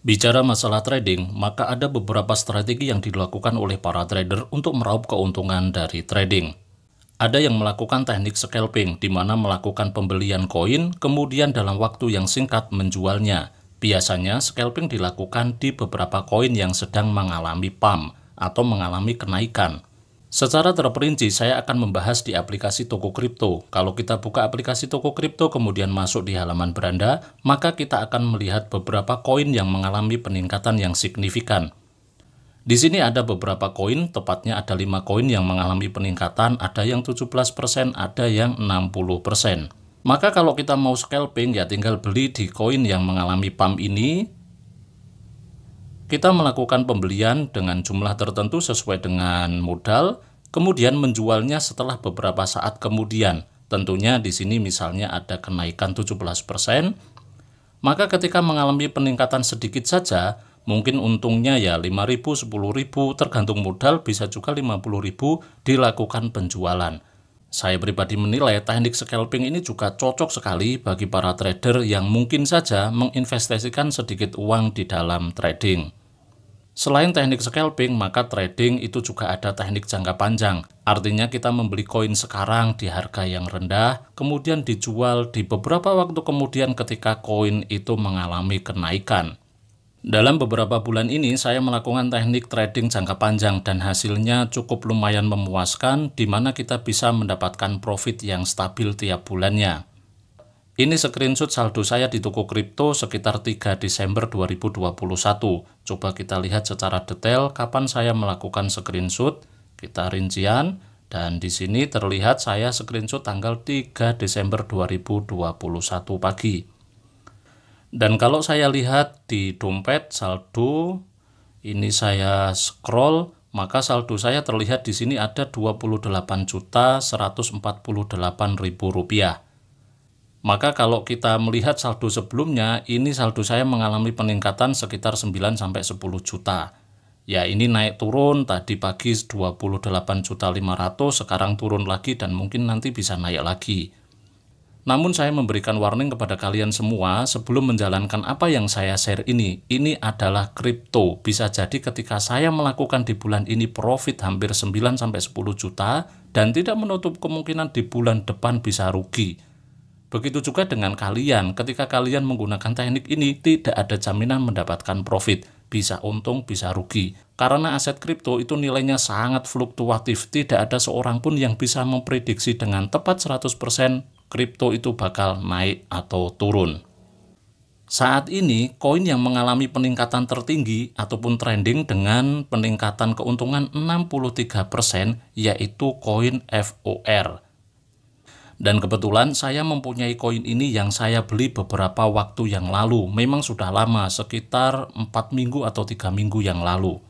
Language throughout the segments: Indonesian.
Bicara masalah trading, maka ada beberapa strategi yang dilakukan oleh para trader untuk meraup keuntungan dari trading. Ada yang melakukan teknik scalping, di mana melakukan pembelian koin, kemudian dalam waktu yang singkat menjualnya. Biasanya, scalping dilakukan di beberapa koin yang sedang mengalami pump atau mengalami kenaikan. Secara terperinci, saya akan membahas di aplikasi toko kripto. Kalau kita buka aplikasi toko kripto, kemudian masuk di halaman beranda, maka kita akan melihat beberapa koin yang mengalami peningkatan yang signifikan. Di sini ada beberapa koin, tepatnya ada 5 koin yang mengalami peningkatan, ada yang 17%, ada yang 60%. Maka kalau kita mau scalping, ya tinggal beli di koin yang mengalami pump ini. Kita melakukan pembelian dengan jumlah tertentu sesuai dengan modal, kemudian menjualnya setelah beberapa saat kemudian. Tentunya di sini misalnya ada kenaikan 17%, maka ketika mengalami peningkatan sedikit saja, mungkin untungnya ya 5.000, 10.000, tergantung modal, bisa juga 50.000 dilakukan penjualan. Saya pribadi menilai teknik scalping ini juga cocok sekali bagi para trader yang mungkin saja menginvestasikan sedikit uang di dalam trading. Selain teknik scalping, maka trading itu juga ada teknik jangka panjang. Artinya kita membeli koin sekarang di harga yang rendah, kemudian dijual di beberapa waktu kemudian ketika koin itu mengalami kenaikan. Dalam beberapa bulan ini, saya melakukan teknik trading jangka panjang dan hasilnya cukup lumayan memuaskan, di mana kita bisa mendapatkan profit yang stabil tiap bulannya. Ini screenshot saldo saya di toko kripto sekitar 3 Desember 2021. Coba kita lihat secara detail kapan saya melakukan screenshot. Kita rincian, dan di sini terlihat saya screenshot tanggal 3 Desember 2021 pagi. Dan kalau saya lihat di dompet saldo, ini saya scroll, maka saldo saya terlihat di sini ada Rp28.148.000. Maka kalau kita melihat saldo sebelumnya, ini saldo saya mengalami peningkatan sekitar 9-10 juta. Ya, ini naik turun, tadi pagi 28.500.000, sekarang turun lagi dan mungkin nanti bisa naik lagi. Namun saya memberikan warning kepada kalian semua sebelum menjalankan apa yang saya share ini adalah kripto. Bisa jadi ketika saya melakukan di bulan ini profit hampir 9-10 juta dan tidak menutup kemungkinan di bulan depan bisa rugi. Begitu juga dengan kalian, ketika kalian menggunakan teknik ini, tidak ada jaminan mendapatkan profit. Bisa untung, bisa rugi. Karena aset kripto itu nilainya sangat fluktuatif. Tidak ada seorang pun yang bisa memprediksi dengan tepat 100% kripto itu bakal naik atau turun. Saat ini, koin yang mengalami peningkatan tertinggi ataupun trending dengan peningkatan keuntungan 63%, yaitu koin FOR. Dan kebetulan saya mempunyai koin ini yang saya beli beberapa waktu yang lalu. Memang sudah lama, sekitar 4 minggu atau 3 minggu yang lalu.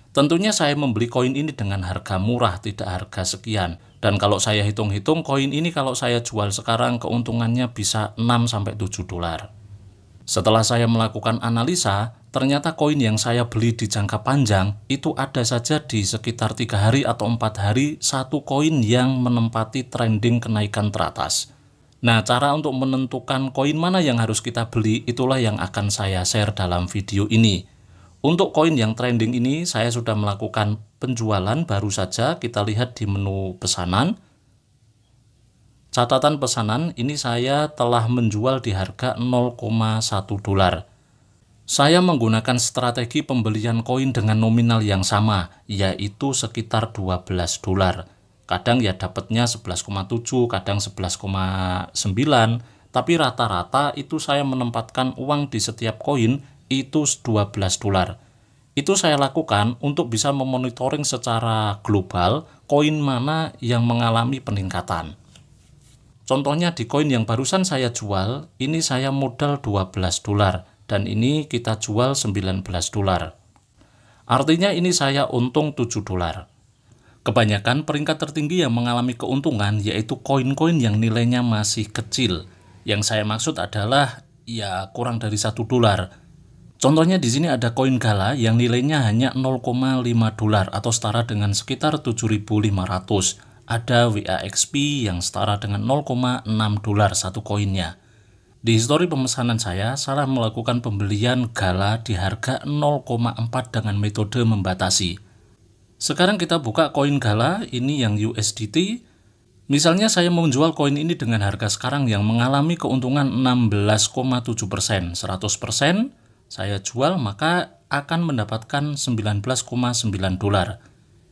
Tentunya saya membeli koin ini dengan harga murah, tidak harga sekian. Dan kalau saya hitung-hitung, koin ini kalau saya jual sekarang keuntungannya bisa 6-7 dolar. Setelah saya melakukan analisa, ternyata koin yang saya beli di jangka panjang itu ada saja di sekitar 3 hari atau 4 hari satu koin yang menempati trending kenaikan teratas. Nah, cara untuk menentukan koin mana yang harus kita beli itulah yang akan saya share dalam video ini. Untuk koin yang trending ini saya sudah melakukan penjualan baru saja. Kita lihat di menu pesanan. Catatan pesanan ini saya telah menjual di harga 0,1 dolar. Saya menggunakan strategi pembelian koin dengan nominal yang sama, yaitu sekitar 12 dolar. Kadang ya dapatnya 11,7, kadang 11,9, tapi rata-rata itu saya menempatkan uang di setiap koin itu 12 dolar. Itu saya lakukan untuk bisa memonitoring secara global koin mana yang mengalami peningkatan. Contohnya di koin yang barusan saya jual, ini saya modal 12 dolar dan ini kita jual 19 dolar. Artinya ini saya untung 7 dolar. Kebanyakan peringkat tertinggi yang mengalami keuntungan yaitu koin-koin yang nilainya masih kecil. Yang saya maksud adalah ya kurang dari 1 dolar. Contohnya di sini ada koin Gala yang nilainya hanya 0,5 dolar atau setara dengan sekitar 7.500. Ada WAXP yang setara dengan 0,6 dolar satu koinnya. Di histori pemesanan saya melakukan pembelian Gala di harga 0,4 dengan metode membatasi. Sekarang kita buka koin Gala, ini yang USDT. Misalnya saya menjual koin ini dengan harga sekarang yang mengalami keuntungan 16,7%. 100% saya jual maka akan mendapatkan 19,9 dolar.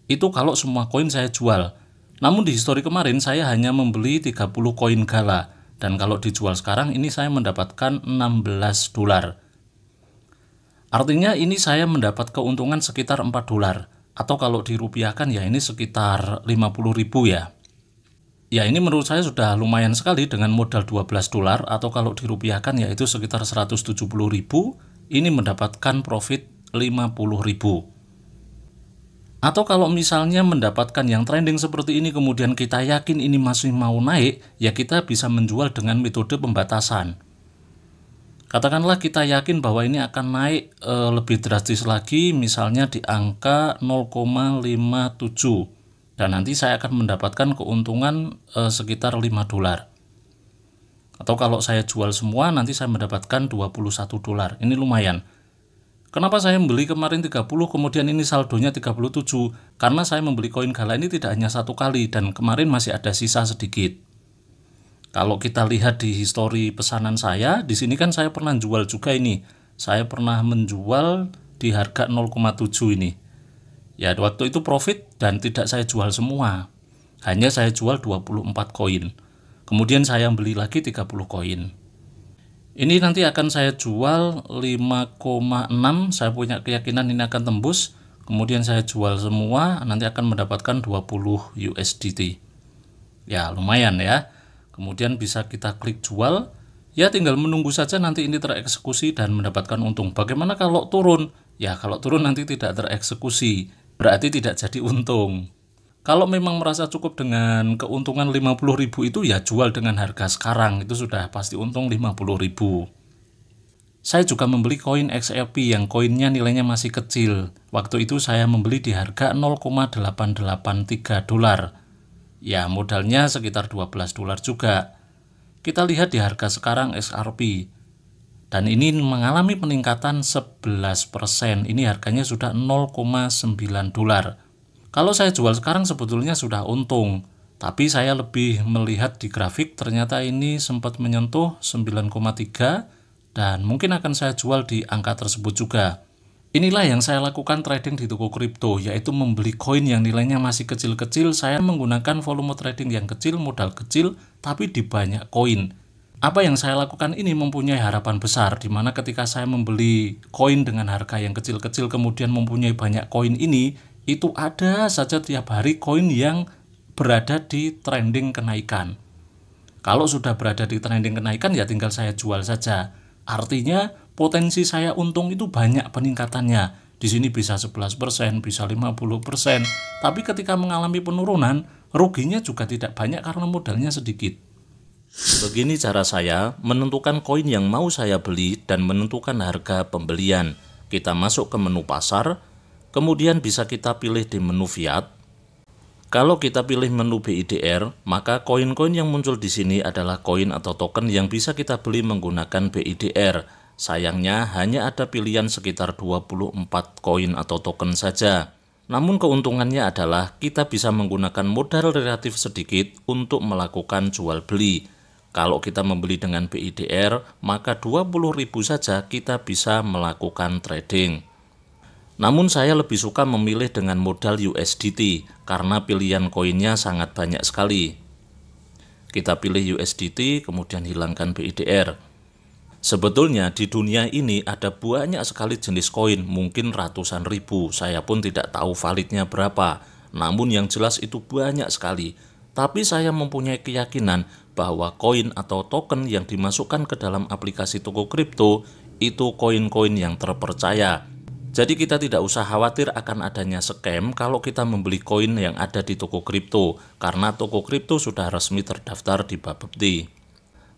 Itu kalau semua koin saya jual. Namun di histori kemarin saya hanya membeli 30 koin Gala. Dan kalau dijual sekarang ini saya mendapatkan 16 dolar. Artinya ini saya mendapat keuntungan sekitar 4 dolar. Atau kalau dirupiahkan ya ini sekitar 50.000 ya. Ya ini menurut saya sudah lumayan sekali dengan modal 12 dolar. Atau kalau dirupiahkan ya itu sekitar 170.000. Ini mendapatkan profit 50.000. Atau kalau misalnya mendapatkan yang trending seperti ini kemudian kita yakin ini masih mau naik, ya kita bisa menjual dengan metode pembatasan. Katakanlah kita yakin bahwa ini akan naik lebih drastis lagi, misalnya di angka 0,57. Dan nanti saya akan mendapatkan keuntungan sekitar 5 dolar. Atau kalau saya jual semua nanti saya mendapatkan 21 dolar. Ini lumayan. Kenapa saya membeli kemarin 30 kemudian ini saldonya 37? Karena saya membeli koin Gala ini tidak hanya satu kali dan kemarin masih ada sisa sedikit. Kalau kita lihat di histori pesanan saya, di sini kan saya pernah jual juga ini. Saya pernah menjual di harga 0,7 ini. Ya waktu itu profit dan tidak saya jual semua. Hanya saya jual 24 koin. Kemudian saya beli lagi 30 koin. Ini nanti akan saya jual 5,6, saya punya keyakinan ini akan tembus. Kemudian saya jual semua, nanti akan mendapatkan 20 USDT. Ya lumayan ya. Kemudian bisa kita klik jual. Ya tinggal menunggu saja nanti ini tereksekusi dan mendapatkan untung. Bagaimana kalau turun? Ya kalau turun nanti tidak tereksekusi, berarti tidak jadi untung. Kalau memang merasa cukup dengan keuntungan 50.000 itu ya jual dengan harga sekarang, itu sudah pasti untung 50.000. Saya juga membeli koin XRP yang koinnya nilainya masih kecil. Waktu itu saya membeli di harga 0,883 dolar. Ya modalnya sekitar 12 dolar juga. Kita lihat di harga sekarang XRP. Dan ini mengalami peningkatan 11%. Ini harganya sudah 0,9 dolar. Kalau saya jual sekarang sebetulnya sudah untung, tapi saya lebih melihat di grafik ternyata ini sempat menyentuh 9,3 dan mungkin akan saya jual di angka tersebut juga. Inilah yang saya lakukan trading di toko kripto, yaitu membeli koin yang nilainya masih kecil-kecil. Saya menggunakan volume trading yang kecil, modal kecil, tapi di banyak koin. Apa yang saya lakukan ini mempunyai harapan besar, di mana ketika saya membeli koin dengan harga yang kecil-kecil kemudian mempunyai banyak koin ini, itu ada saja tiap hari koin yang berada di trending kenaikan. Kalau sudah berada di trending kenaikan ya tinggal saya jual saja. Artinya potensi saya untung itu banyak peningkatannya. Di sini bisa 11%, bisa 50%. Tapi ketika mengalami penurunan, ruginya juga tidak banyak karena modalnya sedikit. Begini cara saya menentukan koin yang mau saya beli dan menentukan harga pembelian. Kita masuk ke menu pasar. Kemudian bisa kita pilih di menu fiat. Kalau kita pilih menu BIDR, maka koin-koin yang muncul di sini adalah koin atau token yang bisa kita beli menggunakan BIDR. Sayangnya hanya ada pilihan sekitar 24 koin atau token saja. Namun keuntungannya adalah kita bisa menggunakan modal relatif sedikit untuk melakukan jual beli. Kalau kita membeli dengan BIDR, maka 20.000 saja kita bisa melakukan trading. Namun saya lebih suka memilih dengan modal USDT karena pilihan koinnya sangat banyak sekali. Kita pilih USDT kemudian hilangkan BIDR. Sebetulnya di dunia ini ada banyak sekali jenis koin, mungkin ratusan ribu. Saya pun tidak tahu validnya berapa. Namun yang jelas itu banyak sekali. Tapi saya mempunyai keyakinan bahwa koin atau token yang dimasukkan ke dalam aplikasi toko kripto itu koin-koin yang terpercaya. Jadi kita tidak usah khawatir akan adanya scam kalau kita membeli koin yang ada di toko kripto, karena toko kripto sudah resmi terdaftar di Bapepti.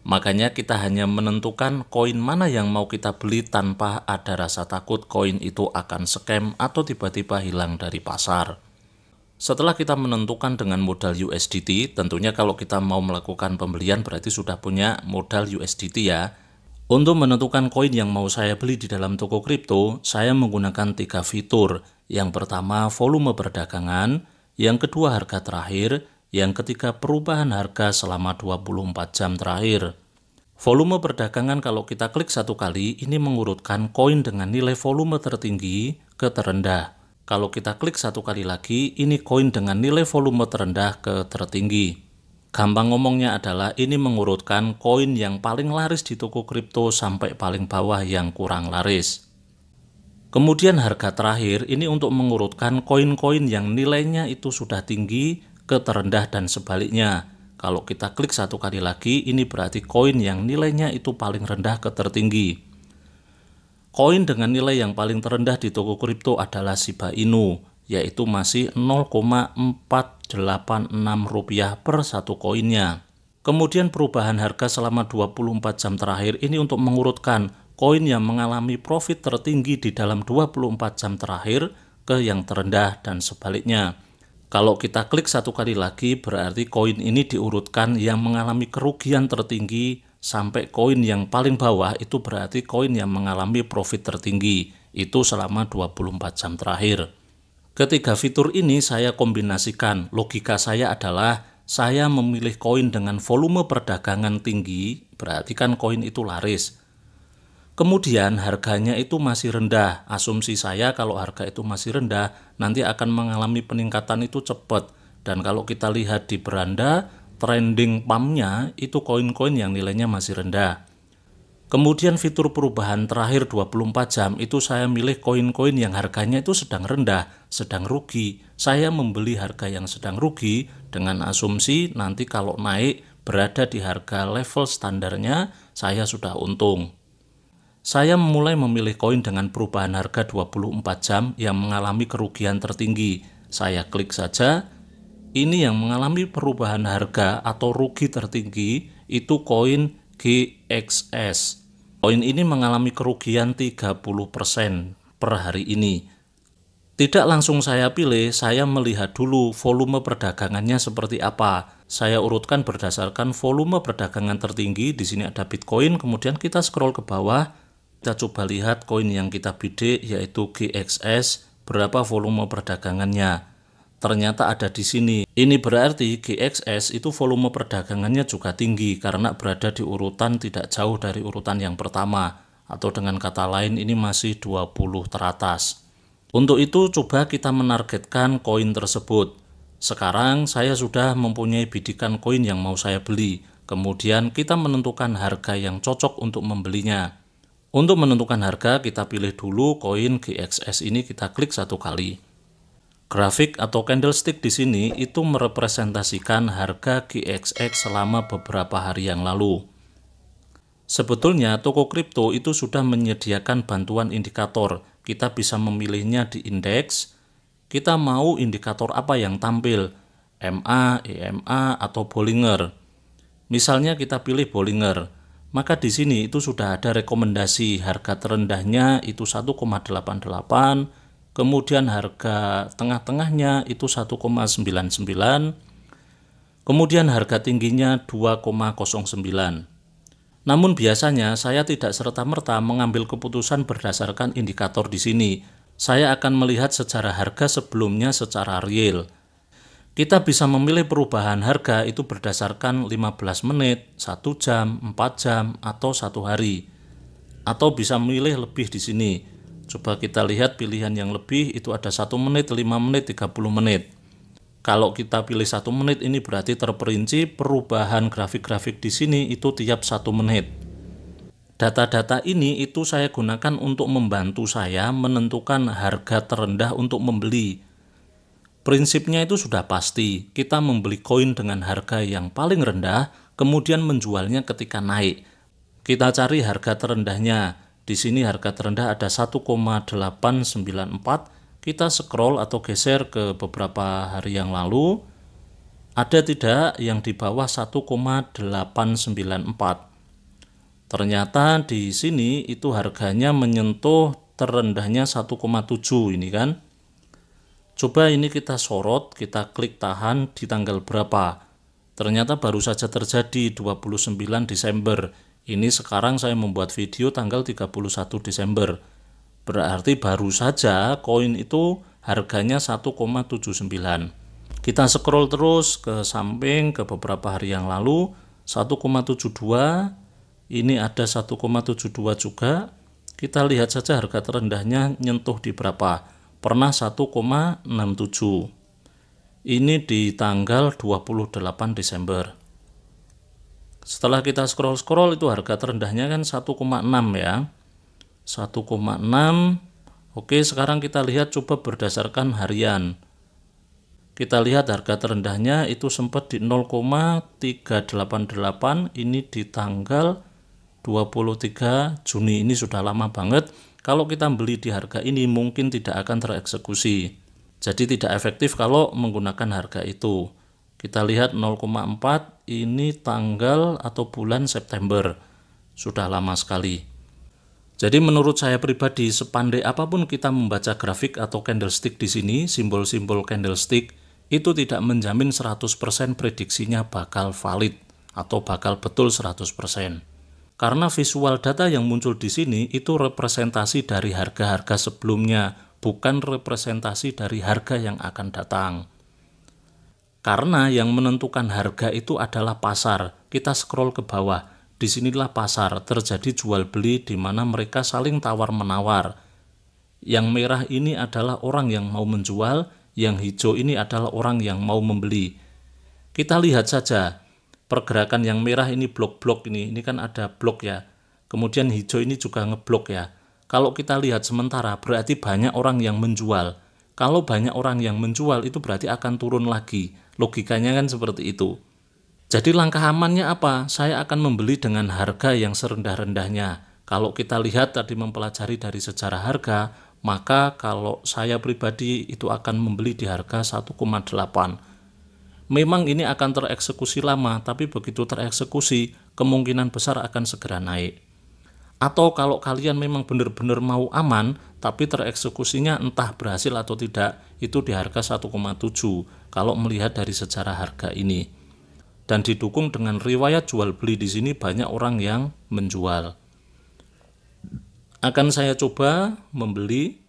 Makanya kita hanya menentukan koin mana yang mau kita beli tanpa ada rasa takut koin itu akan scam atau tiba-tiba hilang dari pasar. Setelah kita menentukan dengan modal USDT, tentunya kalau kita mau melakukan pembelian berarti sudah punya modal USDT ya. Untuk menentukan koin yang mau saya beli di dalam toko kripto, saya menggunakan 3 fitur. Yang pertama, volume perdagangan, yang kedua, harga terakhir, yang ketiga, perubahan harga selama 24 jam terakhir. Volume perdagangan kalau kita klik satu kali, ini mengurutkan koin dengan nilai volume tertinggi ke terendah. Kalau kita klik satu kali lagi, ini koin dengan nilai volume terendah ke tertinggi. Gampang ngomongnya adalah ini mengurutkan koin yang paling laris di toko kripto sampai paling bawah yang kurang laris. Kemudian harga terakhir ini untuk mengurutkan koin-koin yang nilainya itu sudah tinggi ke terendah dan sebaliknya. Kalau kita klik satu kali lagi, ini berarti koin yang nilainya itu paling rendah ke tertinggi. Koin dengan nilai yang paling terendah di toko kripto adalah Shiba Inu, yaitu masih 0,486 rupiah per satu koinnya. Kemudian perubahan harga selama 24 jam terakhir ini untuk mengurutkan koin yang mengalami profit tertinggi di dalam 24 jam terakhir ke yang terendah dan sebaliknya. Kalau kita klik satu kali lagi, berarti koin ini diurutkan yang mengalami kerugian tertinggi sampai koin yang paling bawah, itu berarti koin yang mengalami profit tertinggi, itu selama 24 jam terakhir. Ketiga fitur ini saya kombinasikan. Logika saya adalah saya memilih koin dengan volume perdagangan tinggi, berarti kan koin itu laris. Kemudian harganya itu masih rendah. Asumsi saya kalau harga itu masih rendah, nanti akan mengalami peningkatan itu cepat. Dan kalau kita lihat di beranda, trending pumpnya itu koin-koin yang nilainya masih rendah. Kemudian fitur perubahan terakhir 24 jam itu saya milih koin-koin yang harganya itu sedang rendah, sedang rugi. Saya membeli harga yang sedang rugi dengan asumsi nanti kalau naik berada di harga level standarnya, saya sudah untung. Saya mulai memilih koin dengan perubahan harga 24 jam yang mengalami kerugian tertinggi. Saya klik saja, ini yang mengalami perubahan harga atau rugi tertinggi itu koin GXS. Koin ini mengalami kerugian 30% per hari ini. Tidak langsung saya pilih, saya melihat dulu volume perdagangannya seperti apa. Saya urutkan berdasarkan volume perdagangan tertinggi. Di sini ada Bitcoin, kemudian kita scroll ke bawah. Kita coba lihat koin yang kita bidik yaitu GXS, berapa volume perdagangannya. Ternyata ada di sini. Ini berarti GXS itu volume perdagangannya juga tinggi karena berada di urutan tidak jauh dari urutan yang pertama. Atau dengan kata lain ini masih 20 teratas. Untuk itu coba kita menargetkan koin tersebut. Sekarang saya sudah mempunyai bidikan koin yang mau saya beli. Kemudian kita menentukan harga yang cocok untuk membelinya. Untuk menentukan harga kita pilih dulu koin GXS ini, kita klik satu kali. Grafik atau candlestick di sini itu merepresentasikan harga GXS selama beberapa hari yang lalu. Sebetulnya toko kripto itu sudah menyediakan bantuan indikator. Kita bisa memilihnya di indeks. Kita mau indikator apa yang tampil, MA, EMA, atau Bollinger. Misalnya kita pilih Bollinger. Maka di sini itu sudah ada rekomendasi harga terendahnya itu 1,88, kemudian harga tengah-tengahnya itu 1,99, kemudian harga tingginya 2,09. Namun biasanya saya tidak serta-merta mengambil keputusan berdasarkan indikator di sini. Saya akan melihat sejarah harga sebelumnya secara real. Kita bisa memilih perubahan harga itu berdasarkan 15 menit, 1 jam, 4 jam, atau 1 hari. Atau bisa memilih lebih di sini. Coba kita lihat pilihan yang lebih itu ada 1 menit, 5 menit, 30 menit. Kalau kita pilih 1 menit ini berarti terperinci perubahan grafik-grafik di sini itu tiap 1 menit. Data-data ini itu saya gunakan untuk membantu saya menentukan harga terendah untuk membeli. Prinsipnya itu sudah pasti, kita membeli koin dengan harga yang paling rendah, kemudian menjualnya ketika naik. Kita cari harga terendahnya. Di sini harga terendah ada 1,894. Kita scroll atau geser ke beberapa hari yang lalu, ada tidak yang di bawah 1,894. Ternyata di sini itu harganya menyentuh terendahnya 1,7 ini kan. Coba ini kita sorot, kita klik tahan di tanggal berapa. Ternyata baru saja terjadi 29 Desember. Ini sekarang saya membuat video tanggal 31 Desember. Berarti baru saja koin itu harganya 1,79. Kita scroll terus ke samping ke beberapa hari yang lalu, 1,72. Ini ada 1,72 juga. Kita lihat saja harga terendahnya nyentuh di berapa. Pernah 1,67. Ini di tanggal 28 Desember. Setelah kita scroll-scroll itu harga terendahnya kan 1,6 ya. 1,6. Oke, sekarang kita lihat coba berdasarkan harian. Kita lihat harga terendahnya itu sempat di 0,388. Ini di tanggal 23 Juni. Ini sudah lama banget. Kalau kita beli di harga ini mungkin tidak akan tereksekusi. Jadi tidak efektif kalau menggunakan harga itu. Kita lihat 0,4, ini tanggal atau bulan September. Sudah lama sekali. Jadi menurut saya pribadi, sepandai apapun kita membaca grafik atau candlestick di sini, simbol-simbol candlestick, itu tidak menjamin 100% prediksinya bakal valid atau bakal betul 100%. Karena visual data yang muncul di sini itu representasi dari harga-harga sebelumnya, bukan representasi dari harga yang akan datang. Karena yang menentukan harga itu adalah pasar. Kita scroll ke bawah. Disinilah pasar, terjadi jual beli di mana mereka saling tawar-menawar. Yang merah ini adalah orang yang mau menjual, yang hijau ini adalah orang yang mau membeli. Kita lihat saja, pergerakan yang merah ini blok-blok ini kan ada blok ya. Kemudian hijau ini juga ngeblok ya. Kalau kita lihat sementara berarti banyak orang yang menjual. Kalau banyak orang yang menjual itu berarti akan turun lagi. Logikanya kan seperti itu. Jadi langkah amannya apa? Saya akan membeli dengan harga yang serendah-rendahnya. Kalau kita lihat tadi mempelajari dari sejarah harga, maka kalau saya pribadi itu akan membeli di harga 1,8. Memang ini akan tereksekusi lama, tapi begitu tereksekusi, kemungkinan besar akan segera naik. Atau kalau kalian memang benar-benar mau aman, tapi tereksekusinya entah berhasil atau tidak, itu di harga 1,7 kalau melihat dari sejarah harga ini. Dan didukung dengan riwayat jual beli di sini banyak orang yang menjual. Akan saya coba membeli,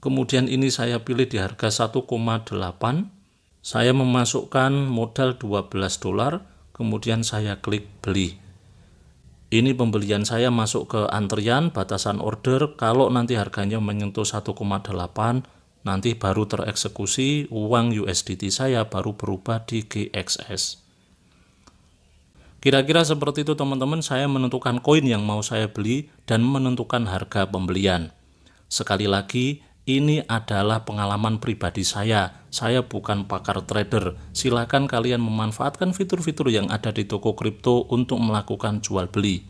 kemudian ini saya pilih di harga 1,8. Saya memasukkan modal $12, kemudian saya klik beli. Ini pembelian saya masuk ke antrian, batasan order. Kalau nanti harganya menyentuh 1,8, nanti baru tereksekusi, uang USDT saya baru berubah di GXS. Kira-kira seperti itu teman-teman, saya menentukan koin yang mau saya beli dan menentukan harga pembelian. Sekali lagi, ini adalah pengalaman pribadi saya. Saya bukan pakar trader. Silakan kalian memanfaatkan fitur-fitur yang ada di toko kripto untuk melakukan jual beli.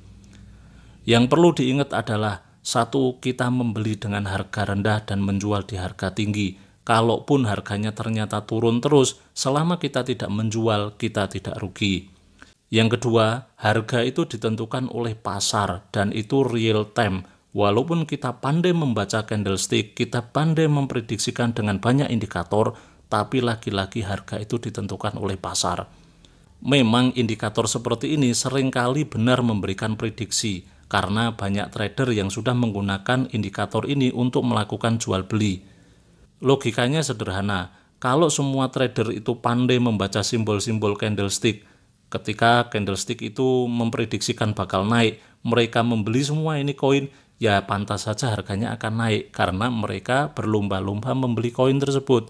Yang perlu diingat adalah, satu, kita membeli dengan harga rendah dan menjual di harga tinggi. Kalaupun harganya ternyata turun terus, selama kita tidak menjual, kita tidak rugi. Yang kedua, harga itu ditentukan oleh pasar dan itu real time. Walaupun kita pandai membaca candlestick, kita pandai memprediksikan dengan banyak indikator, tapi lagi-lagi harga itu ditentukan oleh pasar. Memang indikator seperti ini seringkali benar memberikan prediksi, karena banyak trader yang sudah menggunakan indikator ini untuk melakukan jual beli. Logikanya sederhana, kalau semua trader itu pandai membaca simbol-simbol candlestick, ketika candlestick itu memprediksikan bakal naik, mereka membeli semua ini koin, ya pantas saja harganya akan naik karena mereka berlomba-lomba membeli koin tersebut.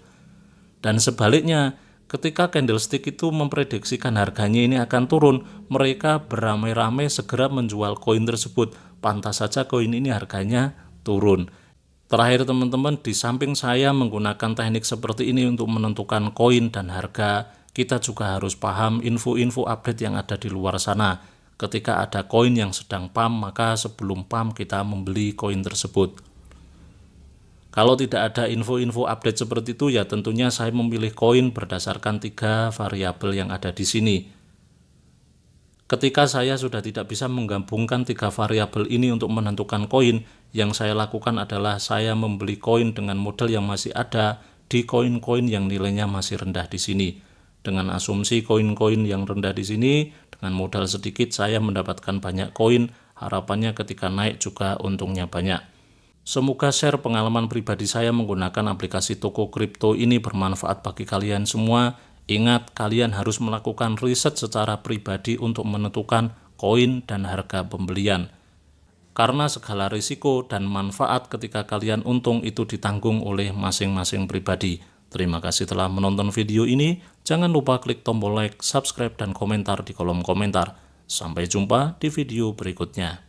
Dan sebaliknya, ketika candlestick itu memprediksikan harganya ini akan turun, mereka beramai-ramai segera menjual koin tersebut. Pantas saja koin ini harganya turun. Terakhir teman-teman, di samping saya menggunakan teknik seperti ini untuk menentukan koin dan harga, kita juga harus paham info-info update yang ada di luar sana. Ketika ada koin yang sedang pump, maka sebelum pump kita membeli koin tersebut. Kalau tidak ada info-info update seperti itu, ya tentunya saya memilih koin berdasarkan 3 variabel yang ada di sini. Ketika saya sudah tidak bisa menggabungkan 3 variabel ini untuk menentukan koin, yang saya lakukan adalah saya membeli koin dengan modal yang masih ada di koin-koin yang nilainya masih rendah di sini. dengan asumsi koin-koin yang rendah di sini, dengan modal sedikit saya mendapatkan banyak koin, harapannya ketika naik juga untungnya banyak. Semoga share pengalaman pribadi saya menggunakan aplikasi toko kripto ini bermanfaat bagi kalian semua. Ingat, kalian harus melakukan riset secara pribadi untuk menentukan koin dan harga pembelian. Karena segala risiko dan manfaat ketika kalian untung itu ditanggung oleh masing-masing pribadi. Terima kasih telah menonton video ini. Jangan lupa klik tombol like, subscribe, dan komentar di kolom komentar. Sampai jumpa di video berikutnya.